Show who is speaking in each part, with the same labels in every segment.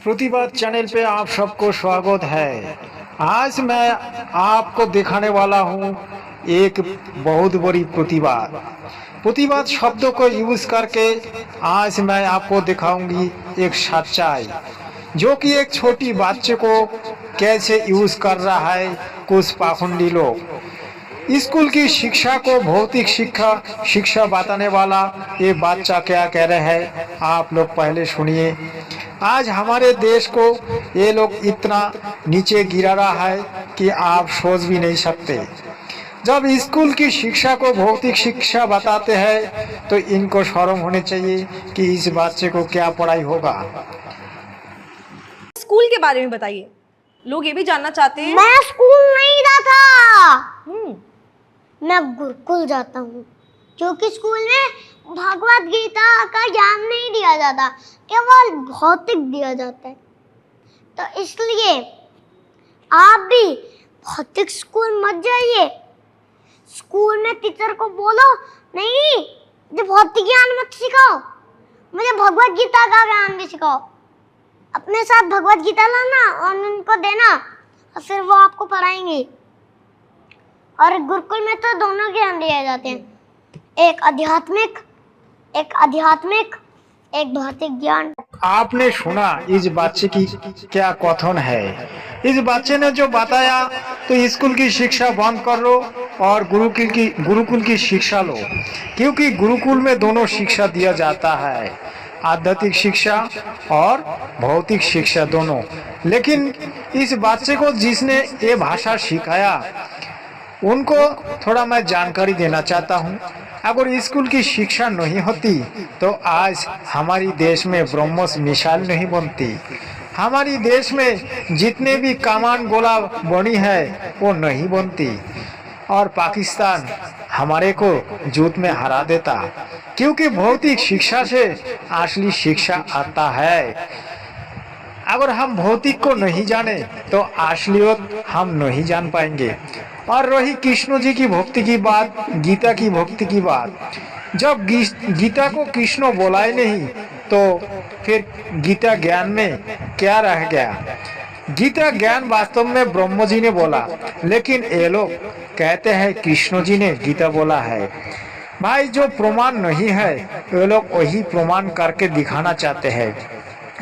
Speaker 1: प्रतिवाद चैनल पे आप सबको स्वागत है। आज मैं आपको दिखाने वाला हूँ एक बहुत बड़ी प्रतिवाद। प्रतिवाद शब्दों को यूज करके आज मैं आपको दिखाऊंगी एक सच्चाई, जो कि एक छोटी बच्चे को कैसे यूज कर रहा है कुछ पाखंडी लोग। स्कूल की शिक्षा को भौतिक शिक्षा बताने वाला ये बच्चा क्या कह रहे हैं, आप लोग पहले सुनिए। आज हमारे देश को ये लोग इतना नीचे गिरा रहा है कि आप सोच भी नहीं सकते। जब स्कूल की शिक्षा को भौतिक शिक्षा बताते हैं तो इनको शर्म होनी चाहिए कि इस बच्चे को क्या पढ़ाई होगा।
Speaker 2: स्कूल के बारे में बताइए, लोग ये भी जानना चाहते हैं।
Speaker 3: मैं स्कूल नहीं जाता,
Speaker 2: हम्म
Speaker 3: मैं गुरुकुल जाता हूँ, क्योंकि स्कूल में भगवत गीता का ज्ञान नहीं दिया जाता, केवल भौतिक दिया जाता है। तो इसलिए आप भी भौतिक स्कूल मत जाइए। स्कूल में टीचर को बोलो, नहीं मुझे भौतिक ज्ञान मत सिखाओ, मुझे भगवत गीता का ज्ञान भी सिखाओ। अपने साथ भगवत गीता लाना और उनको देना, और फिर वो आपको पढ़ाएंगे। और गुरुकुल में तो दोनों ज्ञान दिए जाते हैं, एक आध्यात्मिक, एक भौतिक ज्ञान।
Speaker 1: आपने सुना इस बच्चे की क्या कथन है। इस बच्चे ने जो बताया, तो स्कूल की शिक्षा बंद कर लो और गुरुकुल की शिक्षा लो, क्योंकि गुरुकुल में दोनों शिक्षा दिया जाता है, आध्यात्मिक शिक्षा और भौतिक शिक्षा दोनों। लेकिन इस बच्चे को जिसने ये भाषा सिखाया, उनको थोड़ा मैं जानकारी देना चाहता हूँ। अगर स्कूल की शिक्षा नहीं होती तो आज हमारी देश में ब्रह्मोस मिसाइल नहीं बनती। हमारी देश में जितने भी कमान गोला बनी है वो नहीं बनती, और पाकिस्तान हमारे को जूत में हरा देता, क्योंकि भौतिक शिक्षा से असली शिक्षा आता है। अगर हम भौतिक को नहीं जाने तो असलियत हम नहीं जान पाएंगे। और रही कृष्ण जी की भक्ति की बात, गीता की भक्ति की बात, जब गीता को कृष्ण बोला ही नहीं तो फिर गीता ज्ञान में क्या रह गया। गीता ज्ञान वास्तव में ब्रह्म जी ने बोला, लेकिन ये लोग कहते हैं कृष्ण जी ने गीता बोला है। भाई, जो प्रमाण नहीं है ये लोग वही प्रमाण करके दिखाना चाहते हैं।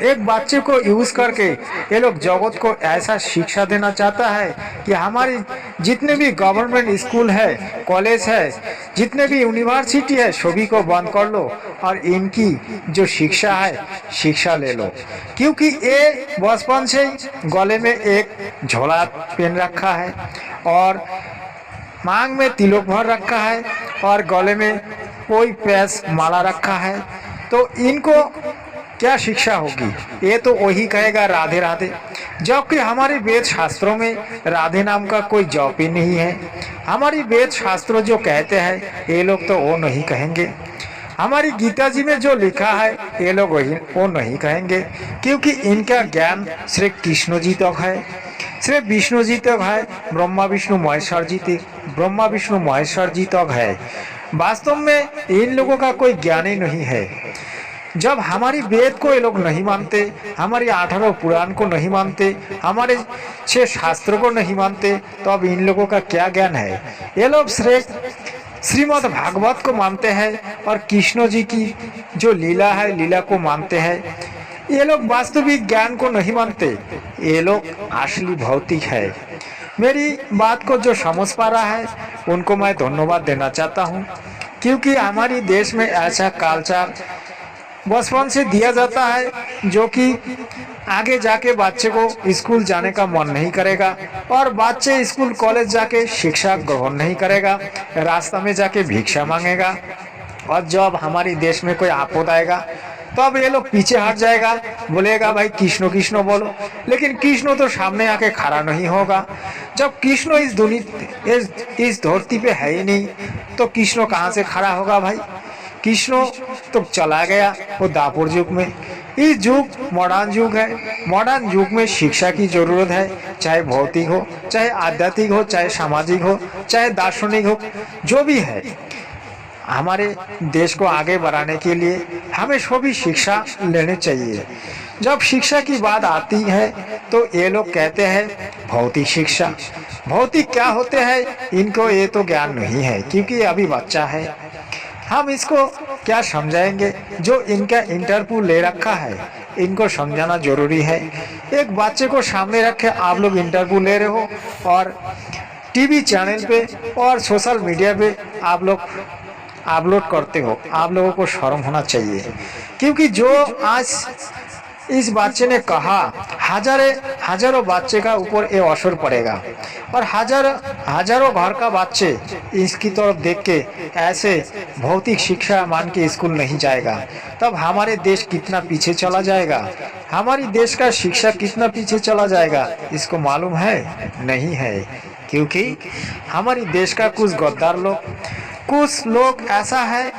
Speaker 1: एक बच्चे को यूज करके ये लोग जगत को ऐसा शिक्षा देना चाहता है कि हमारी जितने भी गवर्नमेंट स्कूल है, कॉलेज है, जितने भी यूनिवर्सिटी है, सभी को बंद कर लो और इनकी जो शिक्षा है शिक्षा ले लो। क्योंकि ये बचपन से गले में एक झोला पहन रखा है और मांग में तिलक भर रखा है और गले में कोई पैस माला रखा है, तो इनको क्या शिक्षा होगी। ये तो वही कहेगा राधे राधे, जबकि हमारे वेद शास्त्रों में राधे नाम का कोई जप ही नहीं है। हमारी वेद शास्त्र जो कहते हैं ये लोग तो वो नहीं कहेंगे। हमारी गीता जी में जो लिखा है ये लोग वो नहीं कहेंगे, क्योंकि इनका ज्ञान सिर्फ कृष्ण जी तक है, सिर्फ विष्णु जी तक है, ब्रह्मा विष्णु महेश्वर जी तक है। वास्तव में इन लोगों का कोई ज्ञान ही नहीं है। जब हमारी वेद को ये लोग नहीं मानते, हमारी 18 पुराण को नहीं मानते, हमारे 6 शास्त्रों को नहीं मानते, तो अब इन लोगों का क्या ज्ञान है। ये लोग श्रीमद् भागवत को मानते हैं और कृष्ण जी की जो लीला है लीला को मानते हैं। ये लोग वास्तविक ज्ञान को नहीं मानते, ये लोग असली भौतिक है। मेरी बात को जो समझ पा रहा है उनको मैं धन्यवाद देना चाहता हूँ, क्योंकि हमारी देश में ऐसा कल्चर बचपन से दिया जाता है जो कि आगे जाके बच्चे को स्कूल जाने का मन नहीं करेगा, और बच्चे स्कूल कॉलेज जाके शिक्षा ग्रहण नहीं करेगा, रास्ता में जाके भिक्षा मांगेगा। और जब हमारी देश में कोई आपद आएगा तो अब ये लोग पीछे हट जाएगा, बोलेगा भाई कृष्ण कृष्ण बोलो, लेकिन कृष्ण तो सामने आके खड़ा नहीं होगा। जब कृष्ण इस धरती पे है ही नहीं तो कृष्ण कहाँ से खड़ा होगा भाई। कृष्ण तो चला गया वो दापुर युग में। इस युग मॉडर्न युग है, मॉडर्न युग में शिक्षा की जरूरत है, चाहे भौतिक हो, चाहे आध्यात्मिक हो, चाहे सामाजिक हो, चाहे दार्शनिक हो, जो भी है। हमारे देश को आगे बढ़ाने के लिए हमें सभी शिक्षा लेनी चाहिए। जब शिक्षा की बात आती है तो ये लोग कहते हैं भौतिक शिक्षा। भौतिक क्या होते हैं इनको ये तो ज्ञान नहीं है, क्योंकि ये अभी बच्चा है। हम इसको क्या समझाएंगे? जो इनका इंटरव्यू ले रखा है इनको समझाना जरूरी है। एक बच्चे को सामने रखे आप लोग इंटरव्यू ले रहे हो और टीवी चैनल पे और सोशल मीडिया पे आप लोग अपलोड करते हो, आप लोगों को शर्म होना चाहिए। क्योंकि जो आज इस बच्चे ने कहा हजारों बच्चे का ऊपर ये असर पड़ेगा और हजारों घर का बच्चे इसकी तरफ देख के ऐसे भौतिक शिक्षा मान के स्कूल नहीं जाएगा, तब हमारे देश कितना पीछे चला जाएगा, हमारी देश का शिक्षा कितना पीछे चला जाएगा, इसको मालूम है? नहीं है। क्योंकि हमारी देश का कुछ लोग ऐसा है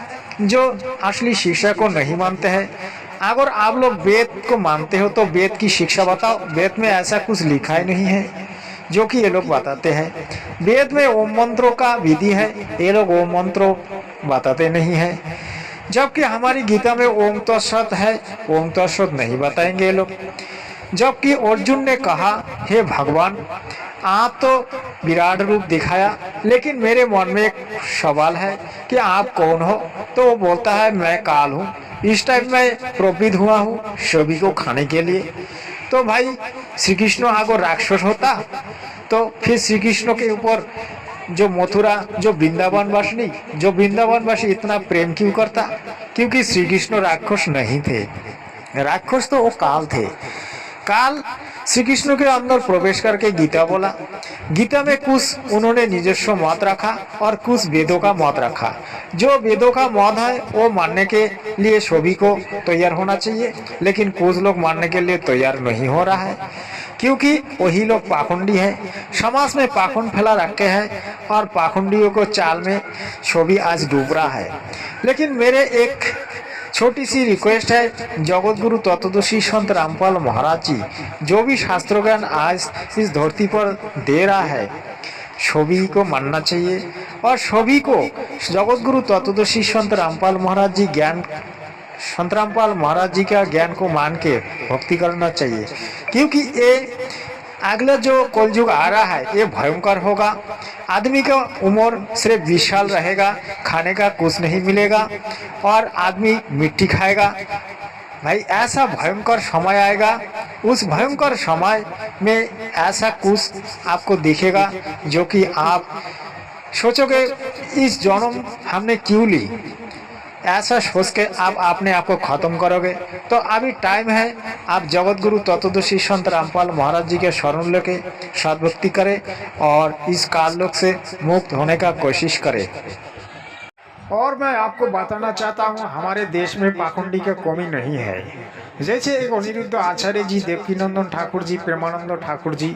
Speaker 1: जो असली शिक्षा को नहीं मानते हैं। अगर आप लोग वेद को मानते हो तो वेद की शिक्षा बताओ। वेद में ऐसा कुछ लिखा ही नहीं है जो कि ये लोग बताते हैं। वेद में ओम मंत्रों का विधि है, ये लोग ओम मंत्रों बताते नहीं हैं। जबकि हमारी गीता में ओम तत्सत है, ओम तत्सत नहीं बताएंगे ये लोग। जबकि अर्जुन ने कहा हे भगवान आप तो विराट रूप दिखाया, लेकिन मेरे मन में एक सवाल है कि आप कौन हो? तो वो बोलता है मैं काल हूँ, इस टाइम मैं प्रोपित हुआ हूँ सभी को खाने के लिए। तो भाई श्री कृष्ण अगर राक्षस होता तो फिर श्री कृष्ण के ऊपर जो मथुरा जो वृंदावनवासी इतना प्रेम क्यों करता? क्योंकि श्री कृष्ण राक्षस नहीं थे, राक्षस तो वो काल थे। काल श्री कृष्ण के अंदर प्रवेश करके गीता बोला। गीता में कुछ उन्होंने निजस्व मत रखा और कुछ वेदों का मत रखा। जो वेदों का मत है वो मानने के लिए सभी को तैयार होना चाहिए, लेकिन कुछ लोग मानने के लिए तैयार नहीं हो रहा है, क्योंकि वही लोग पाखंडी है। समाज में पाखंड फैला रखे हैं और पाखंडियों को चाल में सभी आज डूब रहा है। लेकिन मेरे एक छोटी सी रिक्वेस्ट है, जगत गुरु तत्वदर्शी संत रामपाल महाराज जी जो भी शास्त्र ज्ञान आज इस धरती पर दे रहा है सभी को मानना चाहिए और सभी को जगत गुरु तत्वदर्शी संत रामपाल महाराज जी का ज्ञान को मान के भक्ति करना चाहिए। क्योंकि ये अगला जो कलयुग आ रहा है ये भयंकर होगा। आदमी का उम्र सिर्फ 20 साल रहेगा, खाने का कुछ नहीं मिलेगा और आदमी मिट्टी खाएगा। भाई ऐसा भयंकर समय आएगा, उस भयंकर समय में ऐसा कुछ आपको दिखेगा जो कि आप सोचोगे इस जन्म हमने क्यों ली, ऐसा सोच के आप अपने आप को खत्म करोगे। तो अभी टाइम है, आप जगत गुरु तत्वदर्शी संत रामपाल महाराज जी के शरण लेके सद्भक्ति करें और इस काललोक से मुक्त होने का कोशिश करें। और मैं आपको बताना चाहता हूँ हमारे देश में पाखंडी का कमी नहीं है। जैसे एक अनिरुद्ध आचार्य जी, देवकीनंदन ठाकुर जी, प्रेमानंद ठाकुर जी,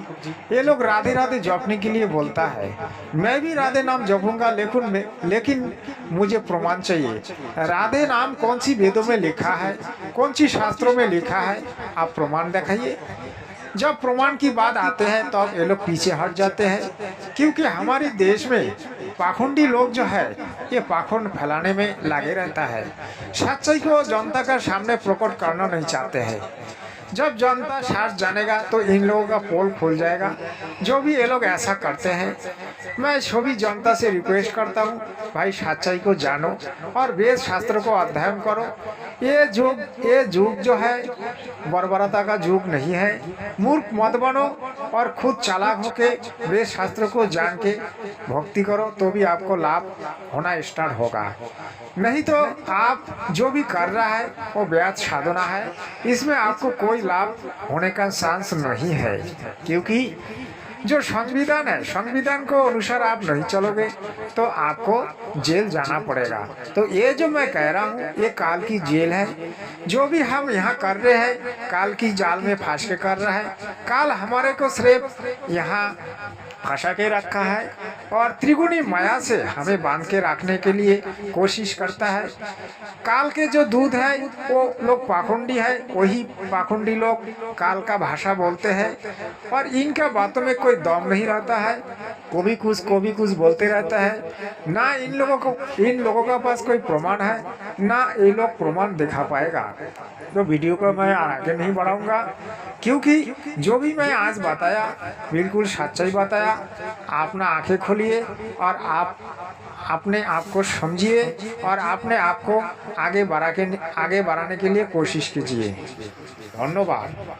Speaker 1: ये लोग राधे राधे जपने के लिए बोलता है। मैं भी राधे नाम जपूंगा, लेकिन मुझे प्रमाण चाहिए। राधे नाम कौन सी वेदों में लिखा है, कौन सी शास्त्रों में लिखा है, आप प्रमाण दिखाइए। जब प्रमाण की बात आते हैं तो ये लोग पीछे हट जाते हैं, क्योंकि हमारे देश में पाखंडी लोग जो है ये पाखंड फैलाने में लगे रहता है। सच्चाई को जनता का सामने प्रकट करना नहीं चाहते हैं। जब जनता साथ जानेगा तो इन लोगों का पोल खुल जाएगा। जो भी ये लोग ऐसा करते हैं, मैं सभी जनता से रिक्वेस्ट करता हूँ, भाई सच्चाई को जानो और वेद शास्त्र को अध्ययन करो। ये युग जो है बर्बरता का युग नहीं है। मूर्ख मत बनो और खुद चालाक होके वेद शास्त्र को जान के भक्ति करो, तो भी आपको लाभ होना स्टार्ट होगा। नहीं तो आप जो भी कर रहा है वो व्यर्थ साधना है, इसमें आपको कोई लाभ होने का चांस नहीं है। क्योंकि जो संविधान है, संविधान को अनुसार आप नहीं चलोगे तो आपको जेल जाना पड़ेगा। तो ये जो मैं कह रहा हूँ ये काल की जेल है। जो भी हम यहाँ कर रहे हैं काल की जाल में फंस के कर रहा है। काल हमारे को सिर्फ यहाँ फंसा के रखा है और त्रिगुणी माया से हमें बांध के रखने के लिए कोशिश करता है। काल के जो दूध है वो लोग पाखंडी है, वही पाखंडी लोग काल का भाषा बोलते हैं और इनका बातों में कोई दम नहीं रहता है, को भी कुछ बोलते रहता है। ना इन लोगों का पास कोई प्रमाण है, ना ये लोग प्रमाण दिखा पाएगा। तो वीडियो को मैं आगे नहीं बढ़ाऊंगा, क्योंकि जो भी मैं आज बताया बिल्कुल सच्चाई बताया। अपना आंखें खोलिए और आप अपने आप को समझिए और अपने आप को आगे बढ़ाने के लिए कोशिश कीजिए। धन्यवाद।